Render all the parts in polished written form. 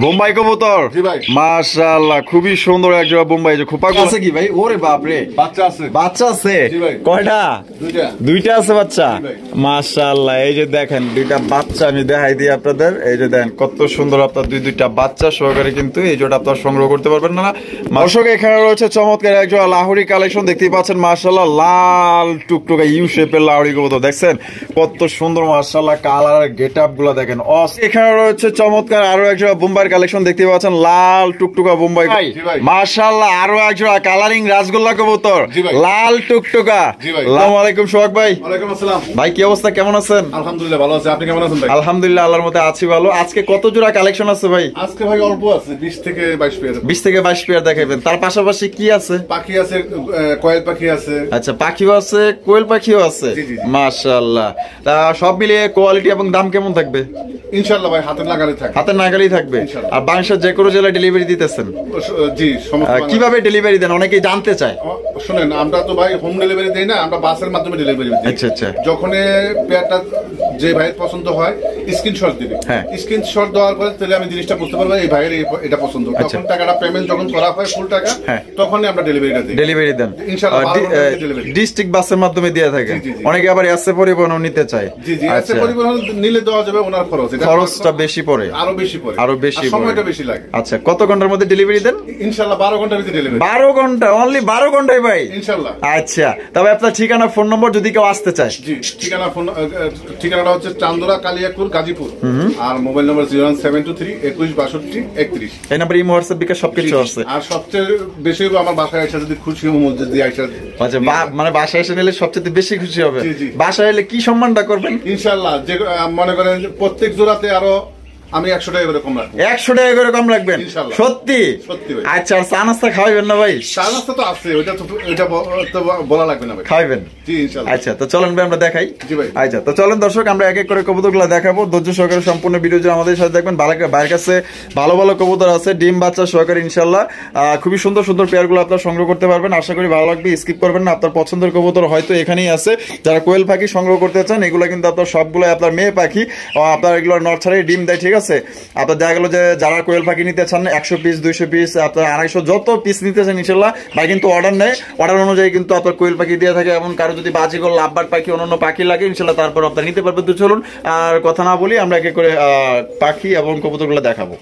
বোম্বাই কবুতর। জি ভাই। মাশাআল্লাহ, খুবই সুন্দর এক জোড়া বোম্বাই। যে খোপা আছে কি ভাই? ওরে বাপ রে, বাচ্চা আছে। বাচ্চা আছে? জি ভাই। কয়টা? দুইটা। দুইটা আছে বাচ্চা। জি ভাই। মাশাআল্লাহ, এই যে দেখেন দুইটা বাচ্চা আমি দেখাই দিই আপনাদের। এই যে দেখেন কত সুন্দর আপনার দুইটা বাচ্চা সহকারে কিন্তু এই জোড়া আপনারা সংগ্রহ করতে পারবেন না। দর্শক, এখানে রয়েছে চমৎকার এক জোড়া লাহোরি কালেকশন দেখতেই পাচ্ছেন। মাশাআল্লাহ, লাল টুকটুকা ইউ শেপের লাহোরি কবুতর দেখছেন কত সুন্দর। মাশাআল্লাহ, কালার গেট আপ গুলা দেখেন। এখানে রয়েছে চমৎকার আরো এক জোড়া বোম্বাইয়ের কালেকশন দেখতে পাচ্ছেন, লাল টুকটুকা বোম্বাই। মাশাআল্লাহ, আরো এক জোড়া কালারিং রাসগোল্লা কবুতর, লাল টুকটুকা। আসসালামু আলাইকুম সোহাগ ভাই। ওয়ালাইকুম আসসালাম ভাই, কি অবস্থা, কেমন আছেন? আলহামদুলিল্লাহ ভালো আছি, আপনি কেমন আছেন ভাই? আলহামদুলিল্লাহ, আল্লাহর মতে আছি ভালো। আজকে কত জোড়া কালেকশন আছে ভাই? আজকে ভাই অল্প আছে, 20 থেকে 22 পেয়ার। 20 থেকে 22 পেয়ার দেখাবেন। তার পাশাপাশি কি আছে? পাখি আছে, কোয়েল পাখি আছে। আচ্ছা, পাখিও আছে, কোয়েল পাখিও আছে। মাশাআল্লাহ, তা সব মিলিয়ে কোয়ালিটি এবং দাম কেমন থাকবে? ইনশাআল্লাহ ভাই হাতের নাগালে থাকবে। হাতের নাগালেই থাকবে। আর বাংলাদেশের যে কোনো জেলায় ডেলিভারি দিতেছেন? জি, কিভাবে ডেলিভারি দেন অনেকেই জানতে চায়। শুনেন, আমরা তো ভাই হোম ডেলিভারি দেই না, আমরা বাসের মাধ্যমে ডেলিভারি দিই। আচ্ছা আচ্ছা। যখন পেয়ারটা যে ভাইয়ের পছন্দ হয় স্ক্রিনশট দিবে। হ্যাঁ, স্ক্রিনশট দেওয়ার পরে তাহলে আমি জিনিসটা বুঝতে পারবো এই ভাইয়ের এটা পছন্দ। তখন টাকাটা পেমেন্ট যখন করা হয় ফুল টাকা, তখনই আমরা ডেলিভারিটা দিই। ডেলিভারি দেন ইনশাআল্লাহ ডিস্ট্রিক্ট বাসের মাধ্যমে দিয়ে থাকে। অনেকে আবার এসএ পরিবহন নিতে চায়। জি জি, এসএ পরিবহন নিলে দেওয়া যাবে, ওনার খরচ, এটা খরচটা বেশি পড়ে, আরো বেশি পড়ে, আরো বেশি, সময়টা বেশি লাগে। আচ্ছা, কত ঘন্টার মধ্যে ডেলিভারি দেন? ইনশাআল্লাহ 12 ঘন্টার ভিতরে ডেলিভারি। 12 ঘন্টা? অনলি 12 ঘন্টায় ভাই? ইনশাআল্লাহ। আচ্ছা, তবে আপনার ঠিকানা, ফোন নম্বর যদি কেউ আসতে চায়। জি, ঠিকানাটা হচ্ছে চান্দোরা, কালিয়াকুর, গাজীপুর। আর মোবাইল নম্বর 01723 21 62 31। এই নাম্বার ইমো, হোয়াটসঅ্যাপ, বিকাশ সবকিছু আছে। আর সবচেয়ে বেশি আমার বাসায় এসে যদি খুশি হবো, যদি আইসা, আচ্ছা, মানে বাসায় এসে নিলে সবচেয়ে বেশি খুশি হবে। বাসায় এলে কি সম্মানটা করবেন? ইনশাআল্লাহ, যে মনে করেন প্রত্যেক জোড়াতে আরো আমি 100 টাকা করে কম রাখবো। 100 টাকা করে কম রাখবেন? সত্যি? সত্যি ভাই। আচ্ছা, চা নাস্তা খাওয়াবেন না ভাই? চা নাস্তা তো আছে, ওইটা তো বলা লাগবে না ভাই, খাওয়াবেন? জি ইনশাআল্লাহ। আচ্ছা, তো চলেন ভাই আমরা দেখাই। জি ভাই। আচ্ছা, তো চলেন দর্শক, আমরা এক এক করে কবুতরগুলো দেখাবো। ধৈর্য সহকারে সম্পূর্ণ ভিডিও জুড়ে আমাদের সাথে দেখবেন। বাইরের কাছে ভালো ভালো কবুতর আছে, ডিম বাচ্চা সহকারে ইনশাআল্লাহ। খুবই সুন্দর সুন্দর পেয়ারগুলো আপনারা সংগ্রহ করতে পারবেন। আশা করি ভালো লাগবে, স্কিপ করবেন না। আপনার পছন্দের কবুতর হয়তো এখানেই আছে। যারা কোয়েল পাখি সংগ্রহ করতে চান, এগুলো কিন্তু আপনার সবগুলো আপনার মেয়ে পাখি, আপনার এগুলো নর্সারি ডিম দেয়, ঠিক আছে? আপনার দেখা গেল যে যারা কোয়েল পাখি নিতে চান 100 পিস 200 পিস আপনার 250 যত পিস নিতে চান ইনশাআল্লাহ ভাই কিন্তু অর্ডার নেয়। অর্ডার অনুযায়ী কিন্তু আপনার কোয়েল পাখি দিয়ে থাকে। এবং কারো যদি বাজিগর, লাভবার্ড পাখি, অন্যান্য পাখি লাগে ইনশাআল্লাহ তারপর আপনার নিতে পারবেন। তো চলুন আর কথা না বলি, আমরা এক এক করে পাখি এবং কবুতরগুলো দেখাবো।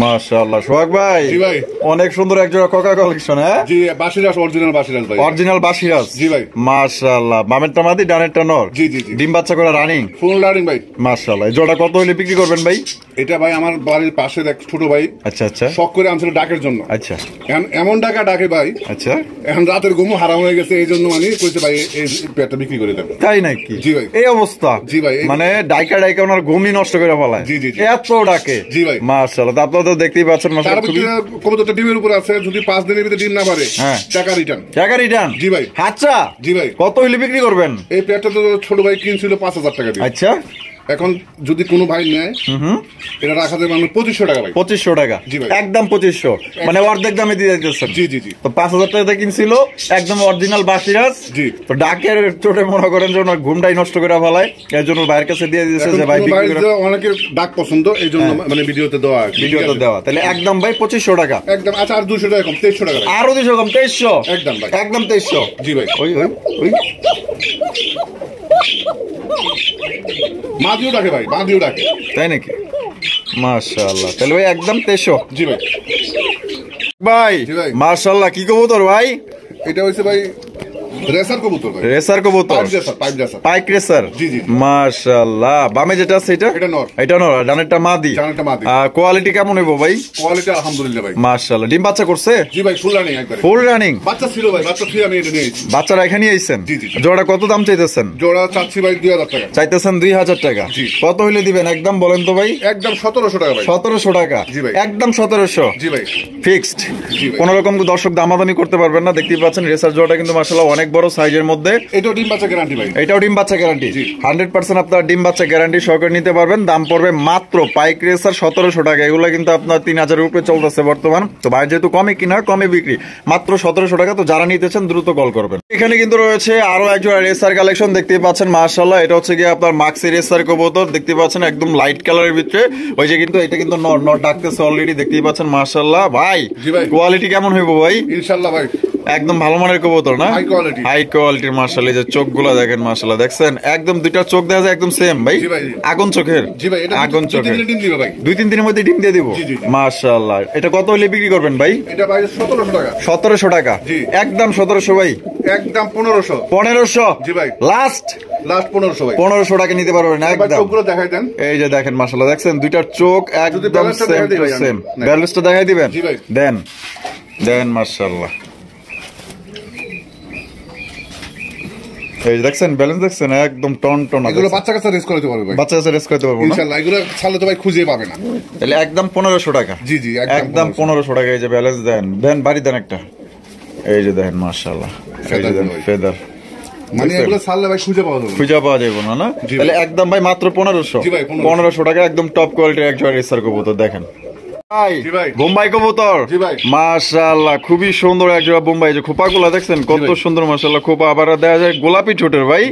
মাশাআল্লাহ, সোহাগ ভাই। জি ভাই। অনেক সুন্দর এক জোড়া কোকা কালেকশন। হ্যাঁ জি, বাসিরাজ, অরিজিনাল বাসিরাজ ভাই। অরিজিনাল বাসিরাজ। জি ভাই। মাশাআল্লাহ, বামেরটা মাদি, ডানেরটা নর। জি জি জি। ডিম বাচ্চা করে রানিং, ফুল রানিং ভাই। মাশাআল্লাহ। এই জোড়া কত হইলে বিক্রি করবেন ভাই? এটা ভাই আমার বাড়ির পাশের এক ছোট ভাই, আচ্ছা আচ্ছা, শখ করে আনছিল ডাকের জন্য। আচ্ছা, এমন ডাকে ভাই, আচ্ছা, এখন রাতের ঘুম হারাম হয়ে গেছে, এই জন্য মানে কইতে ভাই এই পেটটা বিক্রি করে দেব। তাই নাকি? জি ভাই। এই অবস্থা? জি ভাই। মানে ডাইকা ওনার ঘুমই নষ্ট করে ফেলায়। জি জি, এত ডাকে। জি ভাই। মাশাআল্লাহ, আপনারা তো দেখতেই পাচ্ছেন। কবুতরটা ডিমের উপর আছে, যদি 5 দিনের ভিতরে ডিম না পারে টাকা রিটার্ন। টাকা রিটার্ন? জি ভাই। আচ্ছা, জি ভাই। কত হইলে বিক্রি করবেন? এই পেটটা তো ছোট ভাই কিনছিল 5000 টাকা দিয়ে। আচ্ছা, এখন যদি কোনো ভাই নেয়, এটা রাখা যাবে মানে 2500 টাকা ভাই। 2500 টাকা? জি ভাই। একদম 2500, মানে অর্ধেক দামে দিয়ে দিতেছেন? জি জি জি। তো 5000 টাকা কিনছিল, একদম অরিজিনাল বাসিরাজ। জি। তো ডাকের চোটে মনে করেন যে ওনার ঘুমটাই নষ্ট করে ফেলায়, এর জন্য ভাইয়ের কাছে দিয়ে দিয়েছে যে ভাই বিক্রি করে। অনেকের ডাক পছন্দ, এই জন্য মানে ভিডিওতে দেওয়া। ভিডিওতে দেওয়া, তাহলে একদম ভাই 2500 টাকা। একদম। আচ্ছা, আর 200 টাকা কম, 2300 টাকা। আরো 200 কম, 2300? একদম ভাই, একদম 2300। জি ভাই। ওই ওই ওই মাদিও ডাকে ভাই, মাদিও ডাকে। তাই নাকি? মাশাআল্লাহ, তাহলে ভাই একদম 2300। জি ভাই। ভাই জি ভাই। মাশাআল্লাহ, কি কবুতর ভাই? এটা হইছে ভাই রেসার কবুতর ভাই, রেসার কবুতর, পাইক রেসার। জি জি মাশাআল্লাহ। বামে যেটা আছে এটা নর, এটা নর, ডানেরটা মাদি। কোয়ালিটি কেমন হইব ভাই? কোয়ালিটি আলহামদুলিল্লাহ ভাই, মাশাআল্লাহ। ডিম বাচ্চা করছে? জি ভাই, ফুল রানিং একবারে। ফুল রানিং বাচ্চা ছিল ভাই, বাচ্চা ছিল, আমি এটা নিয়ে এসেছি। বাচ্চারা এখানে আইছেন? জি জি। জোড়া কত দাম চাইতেছেন? জোড়া চাচ্ছি ভাই 2000 টাকা। চাইতেছেন 2000 টাকা। কত হইলে দিবেন একদম বলেন তো ভাই? একদম 1700 টাকা ভাই। 1700 টাকা? জি ভাই। একদম 1700? জি ভাই, ফিক্সড। জি ভাই। কোন রকম দর্শক দামাদামি করতে পারবেন না। দেখতেই পাচ্ছেন রেসার জোড়াটা কিন্তু মাশাআল্লাহ অনেক বড় সাইজের মধ্যে। এটাও ডিম বাচ্চা গ্যারান্টি ভাই। এটাও ডিম বাচ্চা গ্যারান্টি। 100% আপনারা ডিম বাচ্চা গ্যারান্টি সহকারে নিতে পারবেন। দাম পড়বে মাত্র পাইক রেসার 1700 টাকা। এগুলো কিন্তু আপনার 3000 এর উপরে চলতেছে বর্তমান। তো ভাই যেহেতু কমে কিনা কমে বিক্রি, মাত্র 1700 টাকা। তো যারা নিতেছেন দ্রুত কল করবেন। এখানে কিন্তু রয়েছে আরো একজোড়া রেসার কালেকশন, দেখতেই পাচ্ছেন মাশাআল্লাহ। এটা হচ্ছে কি আপনার মাক্সি রেসার কবুতর, দেখতে পাচ্ছেন একদম লাইট কালারের ভিতরে। ওই যে কিন্তু এটা কিন্তু নর নর ডাকতেছে অলরেডি, দেখতেই পাচ্ছেন মাশাআল্লাহ। ভাই কোয়ালিটি কেমন হইব ভাই? ইনশাআল্লাহ ভাই একদম ভালো মানের কবুতর না? হাই কোয়ালিটির মাশাআল্লাহ। যে চোখগুলো দেখেন মাশাআল্লাহ, দেখছেন একদম দুইটা চোখ দেখা যায় একদম সেম ভাই, আগুন চোখের। জি ভাই, এটা আগুন চোখের। 2-3 দিনের মধ্যে ডিম দিয়ে দিব। মাশাআল্লাহ। এটা কত হলে বিক্রি করবেন ভাই? এটা ভাই 1700 টাকা। 1700 টাকা? একদম 1700 ভাই। একদম 1500। 1500? জি ভাই, লাস্ট 1500 ভাই। 1500 টাকা নিতে পারবেন একদম। চোখগুলো দেখাই দেন। এই যে দেখেন মাশাআল্লাহ, দেখছেন দুইটার চোখ একদম সেম টু সেম। ব্যালেন্সটা দেখাই দিবেন? জি ভাই। দেন দেন মাশাআল্লাহ। এই দেখছেন ব্যালেন্স, দেখছেন একদম টন টন। এগুলো বাচ্চা কাচ্চা রেস করতে পারবে ভাই, বাচ্চা কাচ্চা রেস করতে পারবো ইনশাআল্লাহ। এগুলো ছাড়লে তো ভাই খুঁজে পাবে না। তাহলে একদম 1500 টাকা। জি জি, একদম 1500 টাকা। এই যে ব্যালেন্স দেন, দেন বাড়ি দেন একটা। এই যে দেখেন মাশাআল্লাহ, এই যে দেন ফেদার। মানে এগুলো ছাড়লে ভাই খুঁজে পাওয়া যাবে, খুঁজে পাওয়া যাবে না। না তাহলে একদম ভাই মাত্র 1500। 1500 টাকা একদম টপ কোয়ালিটির একজোড়া রেসার কবুতর। দেখেন বোম্বাই কবুতর, মাশাআল্লাহ খুবই সুন্দর একজোড়া বোম্বাই। যে খোপাগুলা দেখছেন কত সুন্দর মাশাআল্লাহ। খোপা আবার দেখা যায় গোলাপি ঠোঁটের ভাই,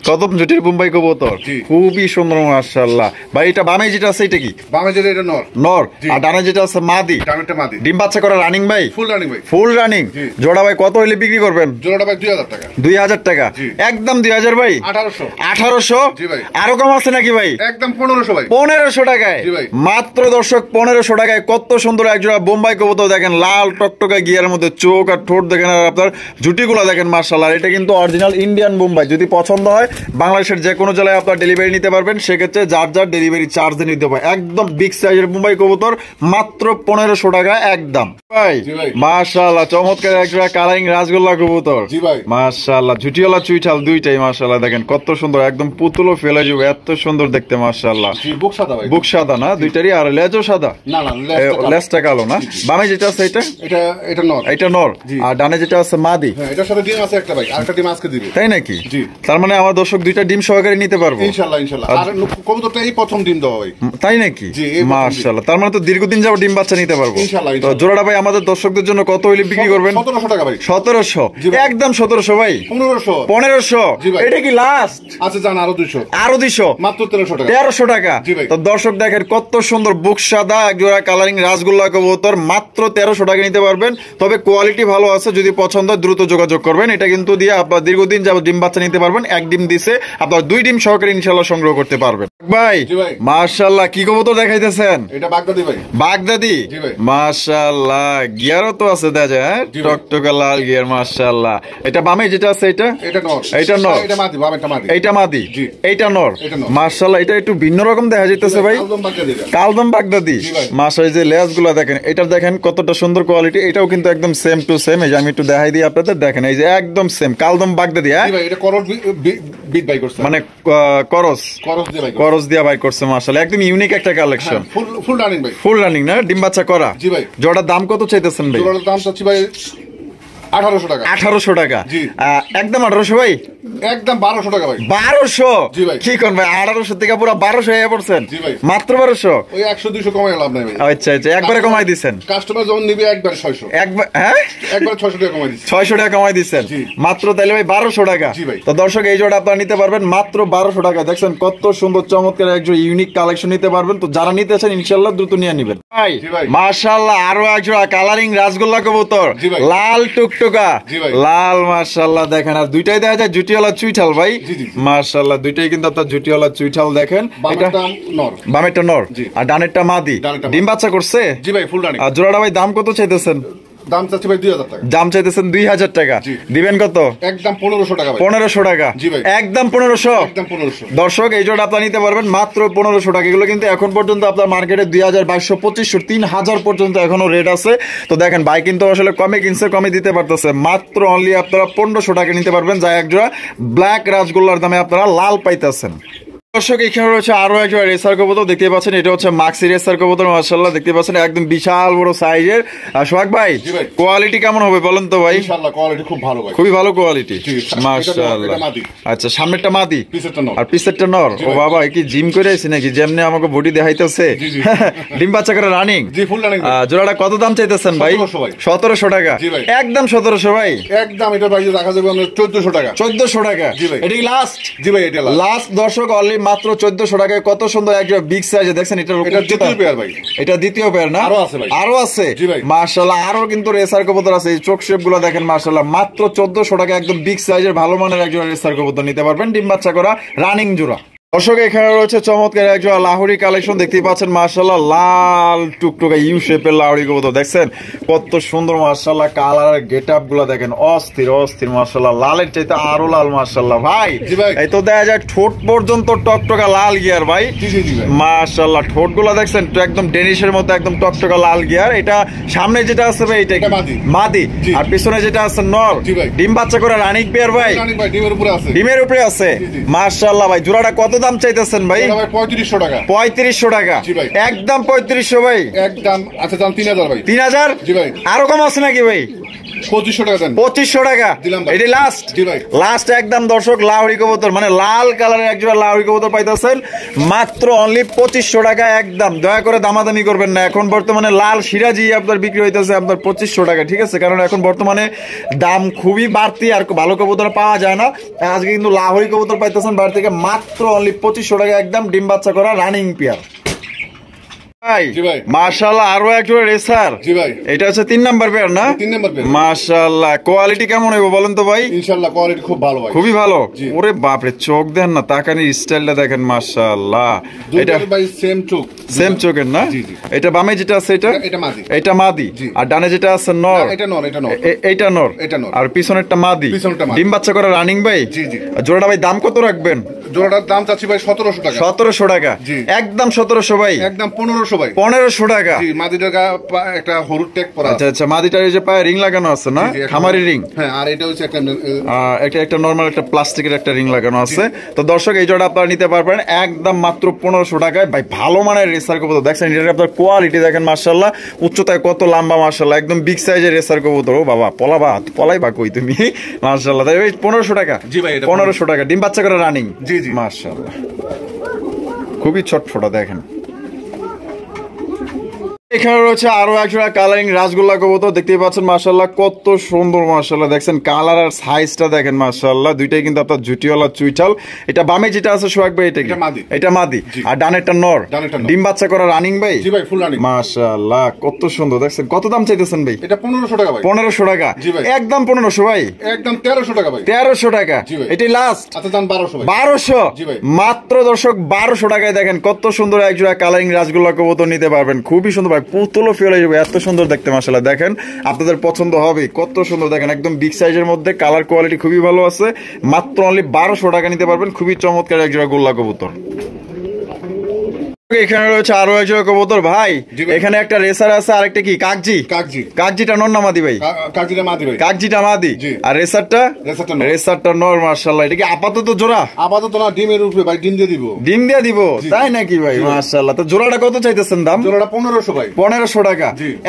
কদম ঠোঁটের বোম্বাই কবুতর, খুবই সুন্দর মাশাআল্লাহ। ভাই এটা বামে যেটা আছে এটা কি? বামে যেটা এটা নর। নর। আর ডানে যেটা আছে মাদি। ডানেরটা মাদি। ডিম বাচ্চা করা রানিং ভাই? ফুল রানিং ভাই। Full running. জোড়া ভাই কত হইলে বিক্রি করবেন? জোড়াটা ভাই 2000 টাকা। 2000 টাকা? একদম 2000 ভাই। 1800। 1800? জি ভাই। আরো কম আছে নাকি ভাই? একদম 1500 ভাই। 1500 টাকায়? জি ভাই। মাত্র দর্শক 1500 টাকায় কত সুন্দর একজোড়া বোম্বাই কবুতর। দেখেন লাল টকটকা গিয়ারের মধ্যে চোখ আর ঠোঁট দেখেন, আর আপনার জুটিগুলো দেখেন মাশাআল্লাহ। এটা কিন্তু অরিজিনাল ইন্ডিয়ান বোম্বাই। যদি পছন্দ হয় বাংলাদেশের যে কোনো জেলায় আপনার ডেলিভারি নিতে পারবেন, সেক্ষেত্রে যার যার ডেলিভারি চার্জ দিয়ে নিতে হবে। একদম বিগ সাইজের বোম্বাই কবুতর মাত্র 1500 টাকা একদম ভাই। মাশাআল্লাহ চমৎকার একজোড়া কালারিং রাজগোল্লা কবুতর। মাশাআল্লাহ ঝুটিওয়ালা চুইঠাল দুইটাই মাশাআল্লাহ। দেখেন কত সুন্দর, একদম পুতুলও ফেলে যাবে, এত সুন্দর দেখতে মাশাআল্লাহ। বুক সাদা ভাই, বুক সাদা না দুইটারই? আর লেজও সাদা? না না, লেজটা কালো না? বামে যেটা আছে এটা? এটা নর। এটা নর। আর ডানে যেটা আছে মাদি? হ্যাঁ, এটার সাথে ডিম আছে একটা ভাই, আরেকটা ডিম আজকে দিবে। তাই নাকি? জি। তার মানে আমার দর্শক দুইটা ডিম সহকারে নিতে পারবো ইনশাআল্লাহ ইনশাআল্লাহ। আর কবুতরটা এই প্রথম ডিম দেওয়া ভাই। তাই নাকি? মাশাআল্লাহ। তার মানে তো দীর্ঘদিন যাবত ডিম বাচ্চা নিতে পারবো ইনশাআল্লাহ। তো জোড়াটা ভাই আমাদের দর্শকদের জন্য কত হইলে বিক্রি করবেন? 1700 টাকা ভাই। 1700? একদম 1700 ভাই। 1500? 1500? এটা কি লাস্ট? আচ্ছা জান, আরো 200। আরো 200? মাত্র 1300 টাকা। 1300 টাকা? তো দর্শক দেখেন কত সুন্দর বুক সাদা একজোড়া কালারিং রাজগোল্লা কবুতর, মাত্র 1300 টাকা নিতে পারবেন। তবে কোয়ালিটি ভালো আছে, যদি পছন্দ হয় দ্রুত যোগাযোগ করবেন। এটা কিন্তু দিয়ে আপনার দীর্ঘদিন যাবত ডিম বাচ্চা নিতে পারবেন। এক ডিম দিছে আপনার 2 ডিম সহকারে ইনশাআল্লাহ সংগ্রহ করতে পারবেন ভাই। মাশাআল্লাহ কি কবুতর দেখাইতেছেন? এটা বাগদাদি ভাই। বাগদাদি? মাশাআল্লাহ গিয়ারও তো আছে দেখা যায়, হ্যাঁ টকটকা লাল গিয়ার মাশাআল্লাহ। এটা বামে যেটা আছে এটা? এটা নর। এটা নর। এটা মাদি, বামেরটা মাদি। এইটা মাদি? এইটা নর। মাশাআল্লাহ এটা একটু ভিন্ন রকম দেখা যাইতেছে ভাই। কালদম বাগদাদি। মাশাআল্লাহ যে লেজগুলো দেখেন, এটা দেখেন কতটা সুন্দর কোয়ালিটি। এটাও কিন্তু একদম সেম টু সেম। এই যে আমি একটু দেখাই দিই আপনাদের, দেখেন এই যে একদম সেম কালদম বাগদাদি। হ্যাঁ এটা করস বিট বাই করছে, মানে করস দিয়ে বাই করছে মাশাআল্লাহ। একদম ইউনিক একটা কালেকশন। ফুল রানিং ভাই। ফুল রানিং না? ডিম বাচ্চা করা? জি ভাই। জোড়ার দাম কত চাইতেছেন ভাই? জোড়ার দাম চাচ্ছি ভাই 1800 টাকা। 1800 টাকা? একদম 1800 ভাই? একদম 1200 টাকা ভাই। 1200? জি ভাই। কি কোন ভাই 1800 থেকে পুরো 1200 হয়ে পড়ছেন? জি ভাই। মাত্র 1200? ওই 100 200 কমাই লাভ নাই ভাই। আচ্ছা আচ্ছা, একবারে কমাই দিবেন? কাস্টমার যখন নিবে একবার 600। একবার? হ্যাঁ একবার 600 টাকা কমাই দিছি। 600 টাকা কমাই দিবেন মাত্র? তাইলে ভাই 1200 টাকা। জি ভাই। তো দর্শক এই জোড়া আপনারা নিতে পারবেন মাত্র 1200 টাকা। দেখছেন কত সুন্দর চমৎকার একজন ইউনিক কালেকশন নিতে পারবেন। তো যারা নিতে চান ইনশাআল্লাহ দ্রুত নিয়ে নেবেন ভাই। মাশাআল্লাহ আরো এক জোড়া কালারিং রাজগোল্লা কবুতর, লাল টুকটুকা লাল মাশাআল্লাহ। দেখেন আর দুইটাই দেখা যায় জুটিওয়ালা চুইঠাল ভাই। মাশাআল্লাহ দুইটাই কিন্তু আপনার জুটিওয়ালা চুইঠাল। দেখেন এটা নর, বামেরটা নর আর ডানেরটা মাদি। ডিম বাচ্চা করছে? জি ভাই ফুল রানিং। আর জোড়াটা ভাই দাম কত চাইতেছেন? দাম চাচ্ছি ভাই 2000 টাকা। দাম চাইতেছেন 2000 টাকা, দিবেন কত? একদম 1500 টাকা ভাই। 1500 টাকা, জি ভাই, একদম 1500। একদম 1500। দর্শক এই জোড়া আপনারা নিতে পারবেন মাত্র 1500 টাকা। এগুলো কিন্তু এখন পর্যন্ত আপনার মার্কেটে 2000, 2200, 2500, 3000 পর্যন্ত এখনো রেট আছে। তো দেখেন ভাই কিন্তু আসলে কমে কিনছে, কমে দিতে পারতেছে। মাত্র অনলি আপনারা 1500 টাকা নিতে পারবেন, যা এক জোড়া ব্ল্যাক রাজগোল্লার দামে আপনারা লাল পাইতেছেন। দর্শক এখানে রয়েছে আরো একজন রেসার কবুতর দেখতে পাচ্ছেন, এটা হচ্ছে মাক্সি রেসার কবুতর। মাশাআল্লাহ দেখতে পাচ্ছেন একদম বিশাল বড় সাইজের। সোহাগ ভাই কোয়ালিটি কেমন হবে বলেন তো ভাই? ইনশাআল্লাহ কোয়ালিটি খুব ভালো ভাই, খুবই ভালো কোয়ালিটি। মাশাআল্লাহ। আচ্ছা সামনেরটা মাদি পিছেরটা নর, আর পিছেরটা নর। ও বাবা কি জিম করে আইছে নাকি, যেমনি আমাকে বডি দেখাইতেছে। ডিম বাচ্চা করে রানিং, জি ফুল রানিং। জোড়াটা কত দাম চাইতেছেন ভাই? 1700 টাকা, একদম 1700 ভাই। একদম এটা ভাই রাখা যাবে 1400 টাকা। 1400 টাকা, জি ভাই। এটা কি লাস্ট? জি ভাই এটা লাস্ট। দর্শক অনলি মাত্র 1400 টাকায় কত সুন্দর একটা বিগ সাইজ দেখছেন। এটা দ্বিতীয় পেয়ার ভাই, এটা দ্বিতীয় পেয়ার না? আরো আছে ভাই, আরো আছে। জি ভাই। মাশাআল্লাহ আরো কিন্তু রেসার কবুতর আছে, এই চোখ শেপ গুলো দেখেন মাশাআল্লাহ। মাত্র 1400 টাকা একদম বিগ সাইজের ভালো মানের একজন রেসার কবুতর নিতে পারবেন, ডিম বাচ্চা করা রানিং জোড়া। দর্শক এখানে রয়েছে চমৎকার একজন লাহোরি কালেকশন দেখতে পাচ্ছেন। মাশাআল্লাহ লাল টুকটুকা ইউ শেপের লাহোরি কবুতর দেখছেন কত সুন্দর। মাশাআল্লাহ কালার গেটআপ গুলো দেখেন অস্থির অস্থির। মাশাআল্লাহ লালের চাইতে আরো লাল। মাশাআল্লাহ ভাই এই তো দেখা যায় ঠোঁট পর্যন্ত টকটকা লাল গিয়ার ভাই। মাশাআল্লাহ ঠোঁট গুলো দেখছেন একদম ডেনিশের মতো একদম টকটকা লাল গিয়ার। এটা সামনে যেটা আছে ভাই এটা মাদি, আর পিছনে যেটা আছে নর। ডিম বাচ্চা করে রানিং পেয়ার ভাই, ডিমের উপরে আছে। মাশাআল্লাহ ভাই জোড়াটা কত দাম চাইতেছেন ভাই? 3500 টাকা। 3500 টাকা, একদম 3500 ভাই। একদম আচ্ছা দাম 3000 ভাই। 3000? জি ভাই। আরো কম আছে নাকি ভাই? 2500 টাকা দেন। 2500 টাকা দিলাম ভাই। এটা লাস্ট? জি ভাই লাস্ট একদম। দর্শক লাহোরি কবুতর মানে লাল কালারের একজোড়া লাহোরি কবুতর পাইতেছেন মাত্র অনলি 2500 টাকা একদম। দয়া করে দামাদামি করবেন না, এখন বর্তমানে লাল সিরাজি আপনার বিক্রি হইতেছে আপনার 2500 টাকা, ঠিক আছে? কারণ এখন বর্তমানে দাম খুবই বাড়তি আর ভালো কবুতর পাওয়া যায় না। আজকে কিন্তু লাহোরি কবুতর পাইতেছেন বাড়ি থেকে মাত্র অনলি 2500 টাকা একদম, ডিম বাচ্চা করা রানিং পেয়ার। মাশাআল্লাহ আরো একজন রেসার। জি ভাই এটা হচ্ছে 3 নাম্বার পেয়ার না? 3 নাম্বার পেয়ার। মাশাআল্লাহ কোয়ালিটি কেমন হবে বলেন তো ভাই? ইনশাআল্লাহ কোয়ালিটি খুব ভালো ভাই, খুবই ভালো। ওরে বাপ রে চোখ দেন না, তাকানির স্টাইলটা দেখেন মাশাআল্লাহ। এটা ভাই সেম চোখ, সেম চোখের না? এটা বামে যেটা আছে এটা মাদি, এটা মাদি। আর ডানে যেটা আছে নর, এটা নর, এটা নর, এটা নর, এটা নর। আর পিছনেরটা মাদি। ডিম বাচ্চা করে রানিং ভাই। জি জি। জোড়াটা ভাই দাম কত রাখবেন? জোড়াটার দাম চাচ্ছি ভাই 1700 টাকা। 1700 টাকা, একদম 1700 ভাই। একদম 1500 ভাই। 1500 টাকা। জি মাদিটার একটা হলুদ ট্যাগ পরা। আচ্ছা আচ্ছা মাদিটার এই যে পায়ে রিং লাগানো আছে না, খামারি রিং? হ্যাঁ। আর এটা হচ্ছে একটা নরমাল একটা প্লাস্টিকের একটা রিং লাগানো আছে। তো দর্শক এই জোড়া আপনারা নিতে পারবেন একদম মাত্র 1500 টাকায় ভাই। ভালো মানের রেসার কবুতর দেখছেন, এটা আপনার কোয়ালিটি দেখেন মাশাআল্লাহ। উচ্চতায় কত লম্বা মাশাআল্লাহ, একদম বিগ সাইজের রেসার কবুতর। ও বাবা পলাই বা কই তুমি মাশাআল্লাহ। তাই ভাই 1500 টাকা? জি ভাই 1500 টাকা, ডিম বাচ্চা করে রানিং। জি জি মাশাআল্লাহ খুবই ছটফটা দেখেন। এখানে রয়েছে আরো একজোড়া কালারিং রাসগোল্লা কবুতর দেখতেই পাচ্ছেন মাশাআল্লাহ কত সুন্দর। মাশাআল্লাহ দেখছেন কালার আর সাইজটা দেখেন মাশাআল্লাহ। দুইটাই কিন্তু আপনার জুটিওয়ালা চুইঠাল। এটা বামে যেটা আছে সোহাগ ভাই এটা কি? এটা মাদি। আর ডানেরটা নর। ডিম বাচ্চা করা রানিং ভাই? জি ভাই ফুল রানিং। মাশাআল্লাহ কত সুন্দর দেখছেন। কত দাম চাইতেছেন ভাই? এটা 1500 টাকা ভাই। 1500 টাকা, একদম 1500 ভাই। একদম 1300 টাকা ভাই। 1300 টাকা, এটাই লাস্ট? আচ্ছা দাম 1200 ভাই। 1200? জি ভাই। মাত্র দর্শক 1200 টাকায় দেখেন কত সুন্দর একজোড়া কালারিং রাসগোল্লা কবুতর নিতে পারবেন। খুবই সুন্দর ভাই, পুতুল ফিল এত সুন্দর দেখতে মাশাআল্লাহ। দেখেন আপনাদের পছন্দ হবে, কত সুন্দর দেখেন একদম বিগ সাইজের মধ্যে। কালার কোয়ালিটি খুবই ভালো আছে। মাত্র অনলি 1200 টাকা নিতে পারবেন। খুবই চমৎকার একজোড়া গোল্লা কবুতর। এখানে রয়েছে আরো একজোড়া কবুতর ভাই। এখানে একটা রেসার আছে, আরেকটা কি কাকজি? কাকজিটা নর না মাদি ভাই? কাকজিটা মাদি ভাই। কাকজিটা মাদি। আর রেসারটা নর। মাশাআল্লাহ এটা কি আপাতত জোড়া? আপাতত না, ডিমের উপরে ভাই, ডিম দিয়ে দিব। ডিম দিয়ে দিব তাই নাকি ভাই? মাশাআল্লাহ। তো জোড়াটা কত চাইতেছেন দাম? জোড়াটা 1500 ভাই। 1500 টাকা,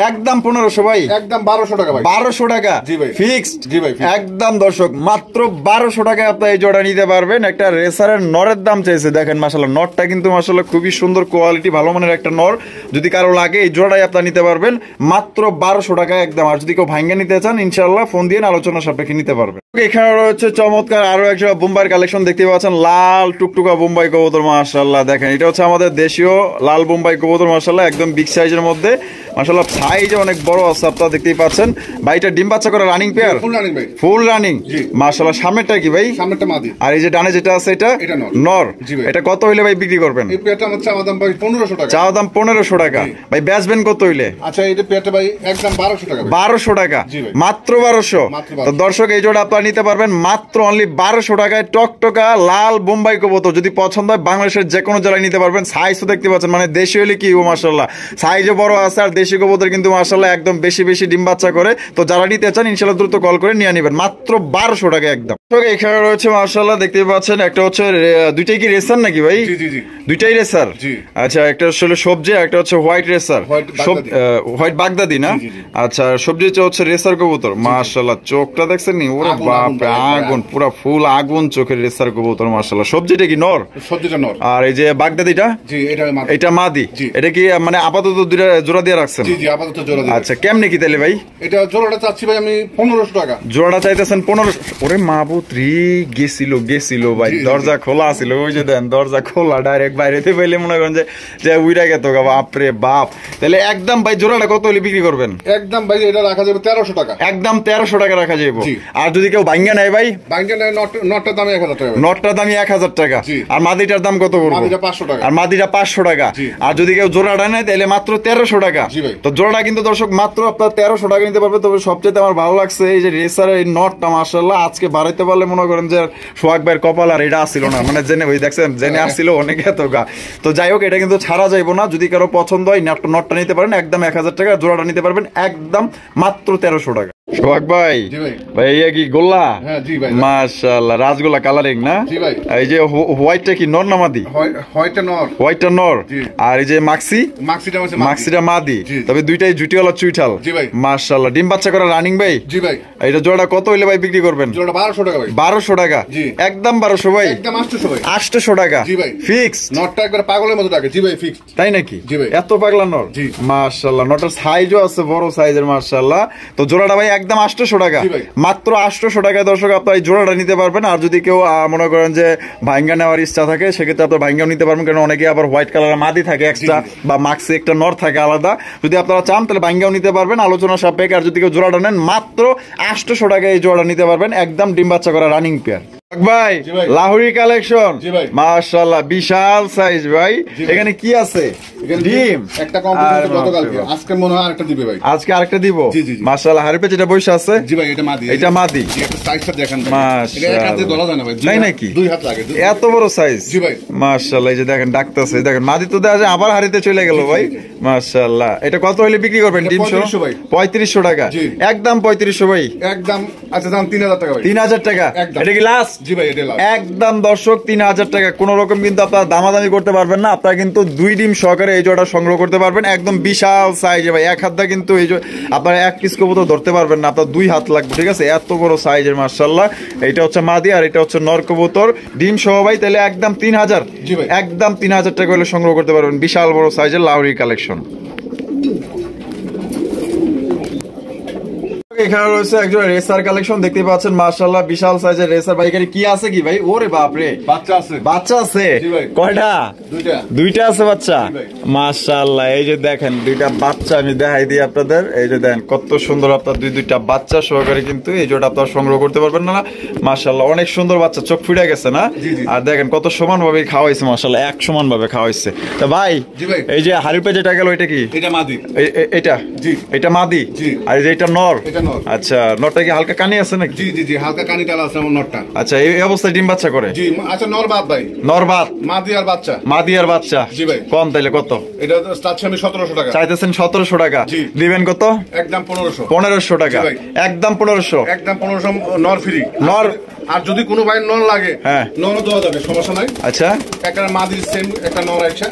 একদম 1500 ভাই। একদম 1200 টাকা ভাই। 1200 টাকা? জি ভাই ফিক্সড। জি ভাই একদম দর্শক মাত্র 1200 টাকায় আপনি এই জোড়া নিতে পারবেন। একটা রেসারের নরের দাম চাইছে দেখেন মাশাআল্লাহ। নরটা কিন্তু মাশাআল্লাহ খুবই সুন্দর কোয়ালিটি, ভালো মানের একটা নর। যদি কারো লাগে এই জোড়াটাই আপনারা নিতে পারবেন মাত্র 1200 টাকায় একদম। আর যদি কেউ ভাঙ্গা নিতে চান ইনশাআল্লাহ ফোন দিয়ে আলোচনা সাপেক্ষে নিতে পারবেন। এখানে রয়েছে চমৎকার আরো একটা বোম্বাইয়ের কালেকশন দেখতে পাচ্ছেন, লাল টুকটুকা বোম্বাই কবুতর মাশাআল্লাহ। দেখেন এটা হচ্ছে আমাদের দেশীয় লাল বোম্বাই কবুতর মাশাআল্লাহ, একদম বিগ সাইজের মধ্যে মাশাআল্লাহ। সাইজ অনেক বড় আছে আপনারা দেখতেই পাচ্ছেন। ভাইটা ডিম বাচ্চা করে রানিং পেয়ার? ফুল রানিং ভাই। ফুল রানিং মাশাআল্লাহ। সামনেরটা কি ভাই? সামনেরটা মাদি। আর এই যে ডানে যেটা আছে এটা নর। এটা কত হইলে ভাই বিক্রি করবেন? এই পেয়ারটা হচ্ছে আমাদের ভাই 1500 টাকা। চাওয়া দাম 1500 টাকা। ভাই বেচবেন কত হইলে? আচ্ছা এটা পেটে ভাই একদম 1200 টাকা। 1200 টাকা, জি ভাই। মাত্র 1200। তো দর্শক এই জোড়া আপনারা নিতে পারবেন মাত্র অনলি 1200 টাকায়। টকটকা লাল বোম্বাই কবুতর, যদি পছন্দ হয় বাংলাদেশের যে কোনো জেলায় নিতে পারবেন। সাইজও দেখতে পাচ্ছেন, মানে দেশি হলে কি মাশাআল্লাহ সাইজও বড় আছে, আর দেশি কবুতর কিন্তু মাশাআল্লাহ একদম বেশি বেশি ডিম বাচ্চা করে। তো যারা নিতে চান ইনশাআল্লাহ দ্রুত কল করে নিয়ে নেবেন মাত্র 1200 টাকা একদম। এখানে রয়েছে মাশাআল্লাহ দেখতে পাচ্ছেন, একটা হচ্ছে দুইটাই কি রেসার নাকি ভাই? জি জি জি, দুইটাই রেসার। জি। আচ্ছা, একটা আসলে সবজি, একটা হচ্ছে হোয়াইট রেসার, হোয়াইট বাগদাদি না? আচ্ছা, সবজি হচ্ছে রেসার কবুতর। মাশাআল্লাহ চোখটা দেখছেন নি, ওরে বাপ রে, আগুন, পুরো ফুল আগুন চোখের রেসার কবুতর মাশাআল্লাহ। সবজিটা কি নর? সবজিটা নর। আর এই যে বাগদাদিটা? জি এটা মাদি। এটা মাদি। এটা কি মানে আপাতত দুইটা জোড়া দিয়ে রাখছেন? জি জি আপাতত জোড়া দিয়ে। আচ্ছা, কেমনে কি তাইলে ভাই? এটা জোড়াটা চাচ্ছি ভাই আমি 1500 টাকা। জোড়াটা চাইতেছেন 1500। ওরে মাহবুব রে, গেছিল ভাই, দরজা খোলা ছিল, ওই যে দেন দরজা খোলা, ডাইরেক্ট বাইরেতে পাইলে মনে করেন যে উইরা গেত গা, বাপ রে বাপ। তাহলে একদম ভাই জোড়াটা কত হলে বিক্রি করবেন? একদম ভাই এটা রাখা যাবে 1300 টাকা। একদম 1300 টাকা রাখা যাবে। আর যদি কেউ ভাঙ্গা নেয় ভাই? ভাঙ্গা নেয় নটটার দাম 1000 টাকা। নটটার দাম 1000 টাকা। আর মাদিটার দাম কত পড়বে? মাদিটা 500 টাকা। আর মাদিটা 500 টাকা। আর যদি কেউ জোড়াটা নেয় তাহলে মাত্র 1300 টাকা। তো জোড়াটা কিন্তু দর্শক মাত্র আপনার 1300 টাকা নিতে পারবে। তবে সবচেয়ে আমার ভালো লাগছে এই যে রেসারের এই নটটা মাশাআল্লাহ আজকে বাড়াইতে পারলে মনে করেন যে সোহাগ ভাইয়ের কপাল আর এটা আসছিল না, মানে জেনে ওই দেখছেন জেনে আসছিল অনেকে এত গা। তো যাই হোক, এটা কিন্তু ছাড়া যাইবো না। যদি কারো পছন্দ হয় নটটা নিতে পারেন একদম 1000 টাকা, জোড়াটা নিতে পারবেন একদম মাত্র 1300 টাকা। সোহাগ ভাই, ভাই কি গোল্লা? মাশাআল্লাহ রাজগোল্লা কালারিং না? এই যে হোয়াইটটা কি নর না মাদি? হোয়াইটটা নর। আর এই যে মাক্সিটা মাদি। তবে দুইটাই জুটিওয়ালা চুইঠাল। মাশাআল্লাহ ডিম বাচ্চা করা রানিং ভাই। এইটা জোড়া কত হইলে ভাই বিক্রি করবেন? 1200 টাকা ভাই। 1200 টাকা, একদম 1200 ভাই। একদম 800 ভাই। 800 টাকা ফিক্স। নটটা একবার পাগলের মতো টাকা। জি ভাই ফিক্স। তাই নাকি? এত পাগলা নর? মাশাআল্লাহ নটার সাইজও আছে বড় সাইজের মাশাআল্লাহ। তো জোড়াটা ভাই একদম 800 টাকা, মাত্র 800 টাকায় দর্শক আপনার এই জোড়াটা নিতে পারবেন। আর যদি কেউ মনে করেন যে ভাঙ্গা নেওয়ার ইচ্ছা থাকে সেক্ষেত্রে আপনার ভাঙ্গাও নিতে পারবেন, কারণ অনেকে আবার হোয়াইট কালারের মাদি থাকে এক্সট্রা, বা মাক্সি একটা নর থাকে আলাদা। যদি আপনারা চান তাহলে ভাঙ্গাও নিতে পারবেন আলোচনা সাপেক্ষে। আর যদি কেউ জোড়াটা নেন মাত্র 800 টাকায় এই জোড়াটা নিতে পারবেন একদম ডিম বাচ্চা করা রানিং পেয়ার। ভাই লাহোরি কালেকশন মাশাআল্লাহ বিশাল সাইজ ভাই। এখানে কি আছে? ডিম একটা কমপ্লিট গতকালকে, আজকে মনে হয় আরেকটা দিবে ভাই। আজকে আরেকটা দিব মাশাআল্লাহ। হারিপে যেটা বসে আছে জি ভাই এটা মাদি। এটা মাদি। একটা সাইজটা দেখেন মাশাআল্লাহ, এটা এক হাতে ধরা যায় না ভাই। তাই নাকি? দুই হাত লাগে, এত বড় সাইজ। জি ভাই মাশাআল্লাহ। এই যে দেখেন ডাকতেছে, দেখেন মাদি তো দেখা যায় আবার হারিতে চলে গেল ভাই মাশাআল্লাহ। এটা কত হইলে বিক্রি করবেন? ডিম সহ 3500 টাকা, একদম 3500 ভাই একদম। আচ্ছা দাম 3000 টাকা ভাই। 3000 টাকা এটা কি লাস্ট? জি ভাই এটা লাস্ট একদম দর্শক 3000 টাকা। কোন রকম কিন্তু আপনারা দামাদামি করতে পারবেন না। আপনারা কিন্তু 2 ডিম সহকারে এই জোড়াটা সংগ্রহ করতে পারবেন একদম বিশাল সাইজে ভাই। এক হাতটা কিন্তু এই আপনারা এক পিস কবুতর ধরতে পারবেন না, আপনার 2 হাত লাগবে, ঠিক আছে? এত বড় সাইজের মাশাআল্লাহ। এটা হচ্ছে মাদি আর এটা হচ্ছে নর কবুতর ডিম সহ ভাই। তাহলে একদম 3000, একদম 3000 টাকা হলে সংগ্রহ করতে পারবেন বিশাল বড় সাইজের লাহোরি কালেকশন। এখানে রয়েছে একজন রেসার কালেকশন দেখতে পাচ্ছেন মাশাআল্লাহ বিশাল সাইজের রেসার ভাই। এখানে কি আছে কি ভাই? ওরে বাপ রে, বাচ্চা আছে। বাচ্চা আছে কয়টা? দুইটা আছে বাচ্চা মাশাআল্লাহ। এই যে দেখেন দুইটা বাচ্চা আমি দেখাই দিই আপনাদের। এই যে দেখেন কত সুন্দর, আপনার দুইটা বাচ্চা সহকারে কিন্তু এই জোড়া আপনারা সংগ্রহ করতে পারবেন না মাশাআল্লাহ। অনেক সুন্দর বাচ্চা, চোখ ফুটে গেছে না? আর দেখেন কত সমান ভাবে খাওয়াইছে মাশাআল্লাহ, এক সমান ভাবে খাওয়াইছে। তো ভাই এই যে হারিপে যেটা গেল এটা কি? এটা মাদি। এটা জি এটা মাদি। আর এই যে এটা নর। আচ্ছা নরটা কি হালকা কানি আছে নাকি? জি জি জি হালকা কানি টালা আছে আমার নরটা। আচ্ছা এই অবস্থায় ডিম বাচ্চা করে? জি আচ্ছা নর বাদ ভাই। নর বাদ, মাদি আর বাচ্চা। মাদি আর বাচ্চা জি ভাই। কম তাইলে কত? এটা চাচ্ছি আমি 1700 টাকা। চাইতেছেন 1700 টাকা, দিবেন কত? একদম 1500। 1500 টাকা একদম 1500, একদম 1500 নর ফ্রি। নর আর যদি কোনো ভাই নর লাগে হ্যাঁ নরও দেওয়া যাবে, সমস্যা নাই। আচ্ছা একটা মাদির সেম একটা নর আছে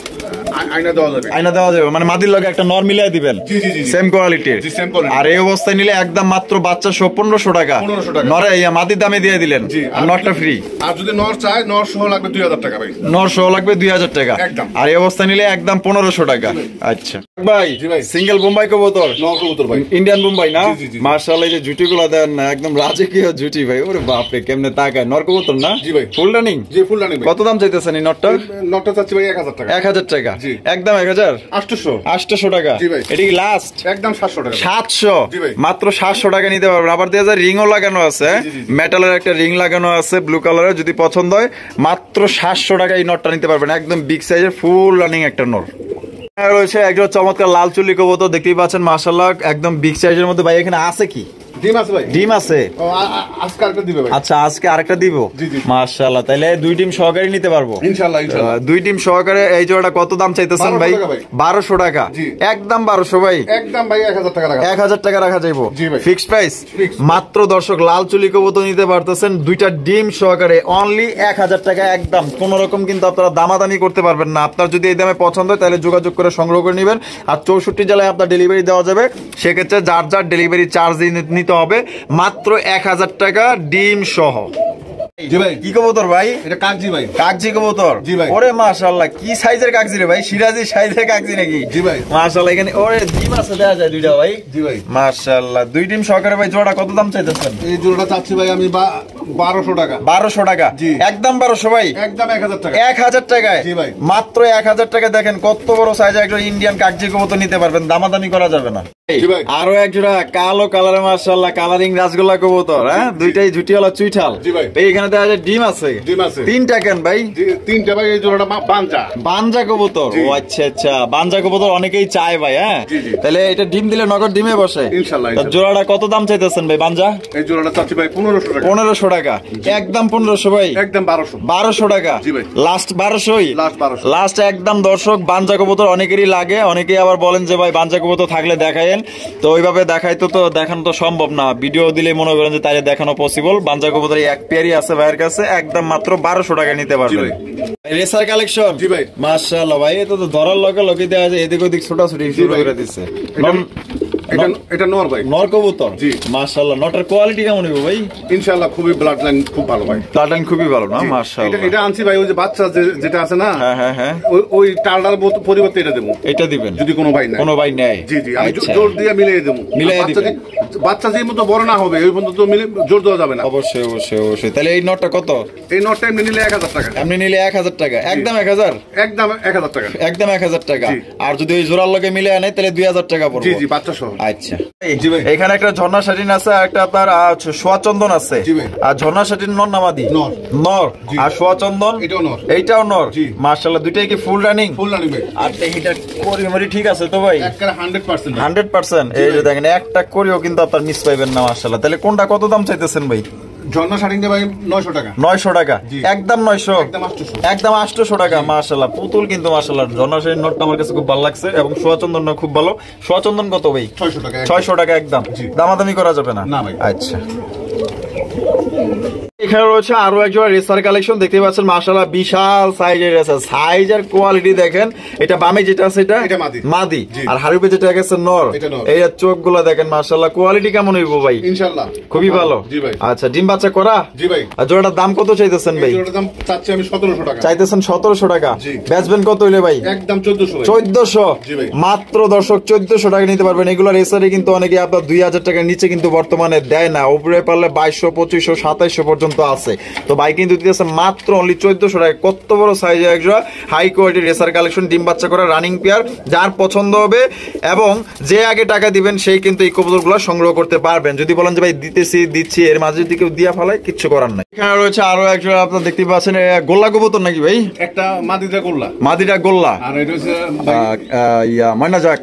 আইনা দেওয়া যাবে। আইনা দেওয়া যাবে মানে মাদির লগে একটা নর মিলাই দিবেন। জি জি জি সেম কোয়ালিটির। জি সেম কোয়ালিটি। আর এই অবস্থায় নিলে একদম মাত্র বাচ্চা সহ 1500 টাকা। 1500 টাকা নরে ইয়া মাদির দামে দিয়ে দিলেন। আর নরটা ফ্রি। আর যদি নর চাই নর সহ লাগবে 2000 টাকা ভাই। নর সহ লাগবে 2000 টাকা একদম। আর এই অবস্থায় নিলে একদম 1500 টাকা। আচ্ছা ভাই সিঙ্গেল বোম্বাই কবুতর, নর কবুতর ভাই, ইন্ডিয়ান বোম্বাই না? মাশাআল্লাহ এই যে জুটিগুলো দেন না একদম রাজকীয় জুটি ভাই। ওরে বাপ রে কেমনে তাকায়। নর কবুতর না? জি ভাই ফুল রানিং। জি ফুল রানিং। কত দাম চাইতেছেন এই নরটা? নরটা চাচ্ছি ভাই 1000 টাকা। 1000 টাকা জি। একদম 1000 800 টাকা। জি ভাই। এটা কি লাস্ট? একদম 700 টাকা। 700 জি ভাই। মাত্র 700 টাকা নিতে পারবেন। আবার 2000 রিংও লাগানো আছে, জি, জি, জি। মেটালের একটা রিং লাগানো আছে ব্লু কালারের। যদি পছন্দ হয় মাত্র 700 টাকা এই নটটা নিতে পারবেন। একদম বিগ সাইজের ফুল রানিং একটা নট রয়েছে। একদম চমৎকার লাল চুল্লি কবুতর দেখতেই পাচ্ছেন মাশাআল্লাহ, একদম বিগ সাইজের মধ্যে। ভাই এখানে আছে কি? ডিম আছে ভাই। ডিম আছে? ও, আজকে আরেকটা দিবে ভাই। আচ্ছা, আজকে আরেকটা দিব। জি, জি। মাশাআল্লাহ, তাহলে 2 ডিম সহকারে নিতে পারবো ইনশাআল্লাহ ইনশাআল্লাহ। 2 ডিম সহকারে। এই জোড়াটা কত দাম চাইতেছেন ভাই? 1200 টাকা ভাই। 1200 টাকা। জি। একদম 1200 ভাই। একদম ভাই 1000 টাকা রাখা। 1000 টাকা রাখা যাইবো। জি ভাই। Fixed price. Fixed। মাত্র দর্শক লাল চুলি কবুতর নিতে পারতেছেন 2টা ডিম সহকারে অনলি 1000 টাকা একদম। কোন রকম কিন্তু আপনারা দামাদামি করতে পারবেন না। আপনার যদি এই দামে পছন্দ হয় তাহলে যোগাযোগ করে সংগ্রহ করে নেবেন। আর 64 জেলায় আপনার ডেলিভারি দেওয়া যাবে। সেক্ষেত্রে যার যার ডেলিভারি চার্জ নিতে হবে মাত্র 1000 টাকা ডিম সহ। জি ভাই। কি কবুতর ভাই? এটা কাকজি ভাই। কাকজি কবুতর। জি ভাই। ওরে মাশাআল্লাহ, কি সাইজের কাকজি রে ভাই? সিরাজি সাইজের কাকজি নাকি? জি ভাই। মাশাআল্লাহ, এখানে ওরে ডিম আছে দেখা যায় 2টা ভাই। জি ভাই। মাশাআল্লাহ, 2 ডিম সহকারে ভাই জোড়া কত দাম চাইতেছেন? এই জোড়াটা চাচ্ছি ভাই আমি 1200 টাকা। 1200 টাকা। জি। একদম 1200 ভাই। একদম 1000 টাকা। 1000 টাকায়। জি ভাই। মাত্র 1000 টাকা। দেখেন কত বড় সাইজের একটা ইন্ডিয়ান কাকজি কবুতর নিতে পারবেন, দামাদামি করা যাবে না। জি ভাই। আরো এক জোড়া কালো কালারে মাশাআল্লাহ কালারিং রাসগোল্লা কবুতর, হ্যাঁ দুইটাই ঝুটিওয়ালা চুইঠাল। জি ভাই। এইখানে দেখা যায় ডিম আছে। ডিম আছে। 3টা কেন ভাই? তিনটা ভাই। এই জোড়াটা বাঞ্জা। বাঞ্জা কবুতর। জি। ও আচ্ছা আচ্ছা, বাঞ্জা কবুতর অনেকেই চায় ভাই। হ্যাঁ, জি, জি। তাহলে এটা ডিম দিলে নগদ ডিমে বসে ইনশাআল্লাহ, তা জোড়াটা কত দাম চাইতেছেন ভাই বাঞ্জা? এই জোড়াটা চাচ্ছি ভাই 1500 টাকা। 1500 টাকা। একদম 1500 ভাই। একদম 1200। 1200 টাকা। জি ভাই। লাস্ট 1200ই। লাস্ট 1200। লাস্ট একদম। দর্শক বাঞ্জা কবুতর অনেকেরই লাগে, অনেকেই আবার বলেন যে ভাই বাঞ্জা কবুতর থাকলে দেখায়েন। তো ওইভাবে দেখাইতো তো দেখানো তো সম্ভব না, ভিডিও দিলে মনে করেন যে তাইলে দেখানো পসিবল। বাঞ্জা কবুতর এক পেয়ারই আছে ভাইয়ের কাছে, একদম মাত্র 1200 টাকা নিতে পারবেন। Racer collection. জি ভাই। মাশাআল্লাহ ভাই, এটা তো ধরার লগে লগে দেওয়া যায় এদিক ওদিক ছোটাছুটি শুরু করে দিচ্ছে। এটা নর ভাই। নর কবুতর। জি। মাশাআল্লাহ, নটের কোয়ালিটি কেমন হবে ভাই? ইনশাআল্লাহ খুবই ব্লাড লাইন খুব ভালো ভাই। প্যাটার্ন খুবই ভালো না? মাশাআল্লাহ। এটা আনছি ভাই, ওই যে বাচ্চা যেটা আছে না, হ্যাঁ হ্যাঁ হ্যাঁ, ওই টালটার পরিবর্তে এটা দেবো। এটা দিবেন যদি কোনো ভাই নাই। কোনো ভাই নেয়। জি জি, আমি আচ্ছা। জোর দিয়ে মিলিয়ে দেবো। মিলিয়ে দিবেন। বাচ্চা যে মতো বড় না হবে ওই পর্যন্ত জোর দেওয়া যাবে না। অবশ্যই অবশ্যই অবশ্যই। তাহলে এই নটটা কত? এই নটটা এমনি নিলে 1000 টাকা। আপনি নিলে 1000 টাকা। একদম 1000। একদম 1000 টাকা। একদম 1000 টাকা। জি। আর যদি ওই জোড়ার লগে মিলে আনে তাহলে 2000 টাকা পড়বে। জি জি, বাচ্চা সহ। আচ্ছা। জি ভাই। এখানে একটা ঝর্ণা শাটিন আছে, আর একটা আপনার সোয়া চন্দন আছে। জি ভাই। আর ঝর্ণা শাটিন নর নামাদি? নর। নর। জি। আর সোয়া চন্দন? এটাও নর। এইটাও নর। জি। মাশাআল্লাহ, দুইটাই কি ফুল রানিং? ফুল রানিং ভাই। আর এইটা করিমরি ঠিক আছে তো ভাই? একবারে 100%। 100%। এই যে দেখেন একটা করিও কিন্তু আপনার মিস পাইবেন না মাশাআল্লাহ। তাহলে কোনটা কত দাম চাইতেছেন ভাই? ঝর্ণা শাড়ি ভাই 900 টাকা। 900 টাকা। জি। একদম 900। একদম 800। একদম 800 টাকা। মাশাআল্লাহ, পুতুল কিন্তু মাশাআল্লাহ। ঝর্ণাশাড়ির নোটটা আমার কাছে খুব ভালো লাগছে এবং সোয়াচন্দন খুব ভালো। সোয়াচন্দন কত ভাই? 600 টাকা। 600 টাকা একদম। জি। দামাদামি করা যাবে না? না ভাই। আচ্ছা। এখানে রয়েছে আরো একজোড়া রেসার কালেকশন দেখতে পাচ্ছেন মাশাআল্লাহ, বিশাল সাইজের রেসার। সাইজ আর কোয়ালিটি দেখেন। এটা বামে যেটা আছে এটা এটা মাদি। মাদি। জি। আর হারুপে যেটা গেছে নর। এটা নর। এই চোখগুলো দেখেন মাশাআল্লাহ, কোয়ালিটি কেমন হইব ভাই? ইনশাআল্লাহ খুবই ভালো। জি ভাই। আচ্ছা, ডিম বাচ্চা করা? জি ভাই। আর জোড়াটার দাম কত চাইতেছেন ভাই? এই জোড়াটার দাম চাচ্ছি আমি 1700 টাকা। চাইতেছেন 1700 টাকা। জি। বেচবেন কত হইলে ভাই? একদম 1400 ভাই। 1400। জি ভাই। মাত্র দর্শক 1400 টাকা নিতে পারবেন। এগুলো রেসারে কিন্তু অনেকে আপনার 2000 টাকার নিচে কিন্তু বর্তমানে দেয় না। উপরে পারলে 2200, 2500, 2700 পর্যন্ত আছে। তো ভাই কিন্তু দিতেছে মাত্র অনলি 1400 টাকা। কত বড় সাইজের একজোড়া হাই কোয়ালিটি রেসার কালেকশন, ডিম বাচ্চা করা রানিং পেয়ার। যার পছন্দ হবে এবং যে আগে টাকা দিবেন সেই কিন্তু এই কবুতরগুলো সংগ্রহ করতে পারবেন। যদি বলেন যে ভাই দিচ্ছি এর মাঝে যদি কেউ দিয়া ফেলায় কিচ্ছু করার নাই। এখানে রয়েছে আরো একজোড়া আপনার দেখতে পাচ্ছেন গোল্লা কবুতর নাকি ভাই? একটা মাদিটা গোল্লা। মাদিটা গোল্লা। আর এটা হচ্ছে ময়না যাক।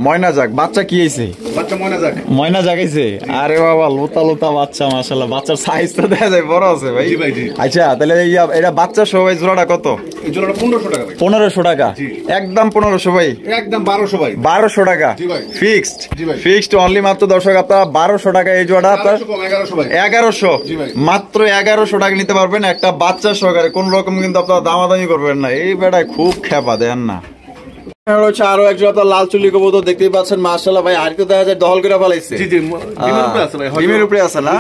ময়না যাক। বাচ্চা কি হয়েছে? বাচ্চা ময়না যাক। ময়না জাগাইছে? আরে বাবা, লোতা লোতা বাচ্চা মাশাআল্লাহ। বাচ্চার সাইজ তো দেখা যায় বড় আছে ভাই। জি ভাই, জি। আচ্ছা, তাহলে এটা বাচ্চা সহ এই জোড়াটা কত? এই জোড়াটা 1500 টাকা ভাই। 1500 টাকা। জি। একদম 1500 ভাই। একদম 1200 ভাই। 1200 টাকা। জি ভাই। ফিক্সড। জি ভাই। ফিক্সড অনলি মাত্র দর্শক আপনারা 1200 টাকা এই জোড়াটা আপনার 1100 ভাই। 1100। জি ভাই। মাত্র 1100 টাকা নিতে পারবেন একটা বাচ্চা সহকারে। কোন রকম কিন্তু আপনারা দামাদামি করবেন না। এই বেটায় খুব খেপা দেন না। রয়েছে আরো একজন আপনার লাল চুল্লি কবুতর দেখতেই পাচ্ছেন মাশাআল্লাহ ভাই। আর তো দেখা যায় দহল করে ফেলাইছে। জি জি, ডিমের উপরে আছে ভাই। ডিমের উপরে আছে না?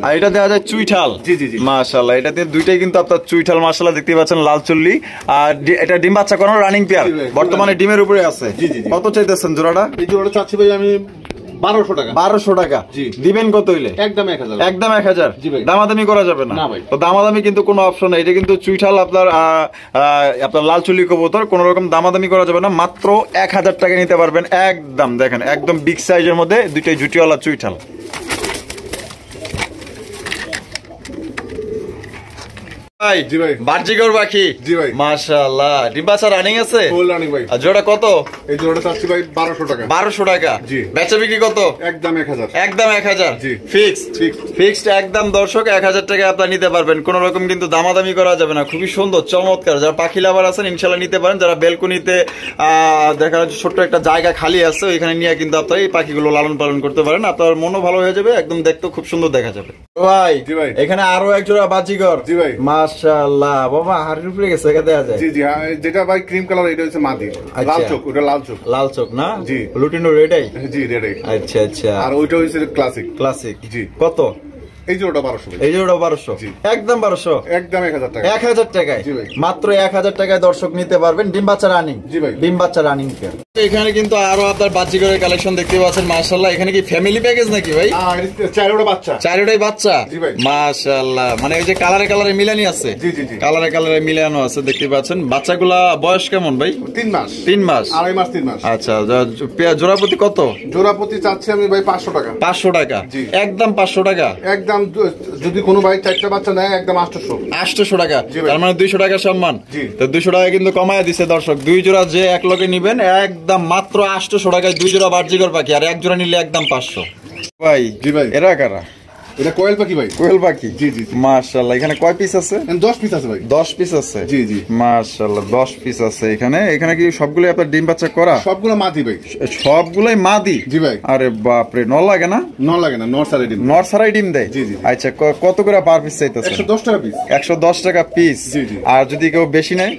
আর এটা দেখা যায় চুইঠাল। জি জি জি। মাশাআল্লাহ, এটাতে দুইটাই কিন্তু আপনার চুইঠাল মাশাআল্লাহ দেখতেই পাচ্ছেন লাল চুল্লি। আর এটা ডিম বাচ্চা করানো রানিং পেয়ার, বর্তমানে ডিমের উপরে আছে। জি জি জি। কত চাইতেছেন জোড়াটা? এই জোড়াটা চাচ্ছি ভাই আমি 1200 টাকা। 1200 টাকা জি। দিবেন কত হইলে? একদম 1000। একদম 1000। জি ভাই। দামাদামি করা যাবে না? না ভাই। তো দামাদামি কিন্তু কোনো অপশন নাই, এটা কিন্তু চুইঠাল আপনার আপনার লাল চুলি কবুতর, কোনো রকম দামাদামি করা যাবে না, মাত্র 1000 টাকা নিতে পারবেন একদম। দেখেন একদম বিগ সাইজের মধ্যে দুইটাই জুটিওয়ালা চুইঠাল। ভাই জি ভাই। বার্জিগর পাখি। জি ভাই। মাশাআল্লাহ, ডিম বাচ্চা রানিং আছে? ফুল রানিং ভাই। আর জোড়া কত? এই জোড়াটা চাচ্ছি ভাই 1200 টাকা। 1200 টাকা। জি। বেচা বিক্রি কত? একদম 1000। একদম 1000। জি। ফিক্সড। ফিক্সড একদম দর্শক 1000 টাকা আপনারা নিতে পারবেন, কোন রকম কিন্তু দামাদামি করা যাবে না। খুবই সুন্দর চমৎকার, যারা পাখি লাভার আছেন ইনশাআল্লাহ নিতে পারেন। যারা বেলকনিতে দেখা যাচ্ছে ছোট্ট একটা জায়গা খালি আছে, ওইখানে নিয়ে কিন্তু আপনারা এই পাখিগুলো লালন পালন করতে পারেন, আপনার মনও ভালো হয়ে যাবে, একদম দেখতেও খুব সুন্দর দেখা যাবে। ভাই জি ভাই। এখানে আরো এক জোড়া বাজিগর। জি ভাই। মাশাআল্লাহ বাবা, হাড়ির উপরে গেছে, এটা দেয়া যায়। জি জি, যেটা ভাই ক্রিম কালার এটা হচ্ছে মাদি, লাল চোখ, ওটা লাল চোখ। লাল চোখ না? জি। Lutino red eye. জি রেডি। আচ্ছা আচ্ছা। আর ওইটা হচ্ছে ক্লাসিক। ক্লাসিক। জি। কত? এই জোড়াটা 1200 ভাই। এই জোড়া 1200। জি। একদম 1200। একদম 1000 টাকা। 1000 টাকায়। জি ভাই। মাত্র 1000 টাকায় দর্শক নিতে পারবেন ডিম বাচ্চা রানিং। জি ভাই। ডিম বাচ্চা রানিং পেয়ার। এখানে কিন্তু আরো আপনার বাচ্চিগরের কালেকশন দেখতে পাচ্ছেন মাশাআল্লাহ। এখানে কি ফ্যামিলি প্যাকেজ নাকি ভাই? চারোটা বাচ্চা। চারটাই বাচ্চা? জি ভাই। মাশাআল্লাহ, মানে এই যে কালারে কালারে মিলানি আছে। জি জি জি। কালারে কালারে মিলানো আছে দেখতে পাচ্ছেন। বাচ্চাগুলা বয়স কেমন ভাই? 3 মাস। 3 মাস। 2.5 মাস 3 মাস। আচ্ছা, জোড়া প্রতি কত? জোড়া প্রতি চাচ্ছি আমি ভাই 500 টাকা। 500 টাকা। জি। একদম 500 টাকা। একদম যদি কোনো ভাই 4টা বাচ্চা নেয় একদম 800। 800 টাকা। জি ভাই। তার মানে 200 টাকা সম্মান। জি। তো 200 টাকা কিন্তু কমায় দিছে দর্শক। দুই জোড়া যে এক লগে নিবেন একদম মাত্র 800 টাকায় দুই জোড়া বার্জিগর পাখি, আর এক জোড়া নিলে একদম 500। ভাই জি ভাই। এরা কারা? এটা কোয়েল পাখি ভাই। কোয়েল পাখি। জি জি। মাশাআল্লাহ, এখানে কয় পিস আছে? 10 পিস আছে ভাই। 10 পিস আছে। জি জি। মাশাআল্লাহ 10 পিস আছে এখানে। এখানে কি সবগুলোই আপনার ডিম বাচ্চা করা? সবগুলো মাদি ভাই। সবগুলোই মাদি? জি ভাই। আরে বাপ রে, নর লাগে না? নর লাগে না, নর সারে ডিম। নর ছাড়াই ডিম দেয়? জি জি। আচ্ছা, কত করে পার পিস চাইতেছে? 110 টাকা পিস। 110 টাকা পিস। জি জি। আর যদি কেউ বেশি নেয়?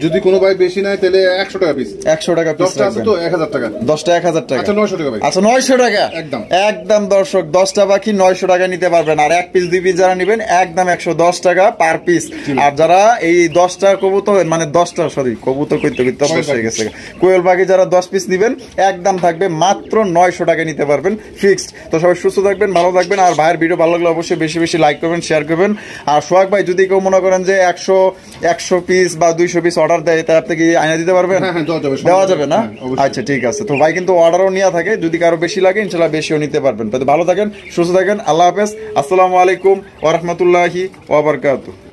যদি কোনো ভাই বেশি নেয় তাহলে 100 টাকা পিস। 100 টাকা পিস 10টা আছে তো 1000 টাকা। 10টা 1000 টাকা। আচ্ছা 900 টাকা ভাই। আচ্ছা 900 টাকা। একদম। একদম দর্শক 10টা পাখি 900 টাকা নিতে পারবেন, আর এক পিস দুই পিস যারা নেবেন একদম 110 টাকা পার পিস। আর যারা এই 10টা কবুতর, মানে 10টা সরি কবুতর কইতে কইতে অভ্যাস হয়ে গেছে, কোয়েল পাখি যারা 10 পিস নেবেন একদম থাকবে মাত্র 900 টাকা নিতে পারবেন ফিক্সড। তো সবাই সুস্থ থাকবেন, ভালো থাকবেন, আর ভাইয়ের ভিডিও ভালো লাগলে অবশ্যই বেশি বেশি লাইক করবেন, শেয়ার করবেন। আর সোহাগ ভাই যদি কেউ মনে করেন যে 100 পিস বা 200 পিস অর্ডার দেয়, তা আপনি কি আইনা দিতে পারবেন? হ্যাঁ, দেওয়া যাবে না? হ্যাঁ, অবশ্যই। আচ্ছা ঠিক আছে। তো ভাই কিন্তু অর্ডারও নিয়ে থাকে, যদি কারো বেশি লাগে ইনশাআল্লাহ বেশিও নিতে পারবেন। তো ভালো থাকেন, সুস্থ থাকেন, আল্লাহ হাফেজ, আসসালামু আলাইকুম ওয়া রাহমাতুল্লাহি ওয়া বারাকাতুহু।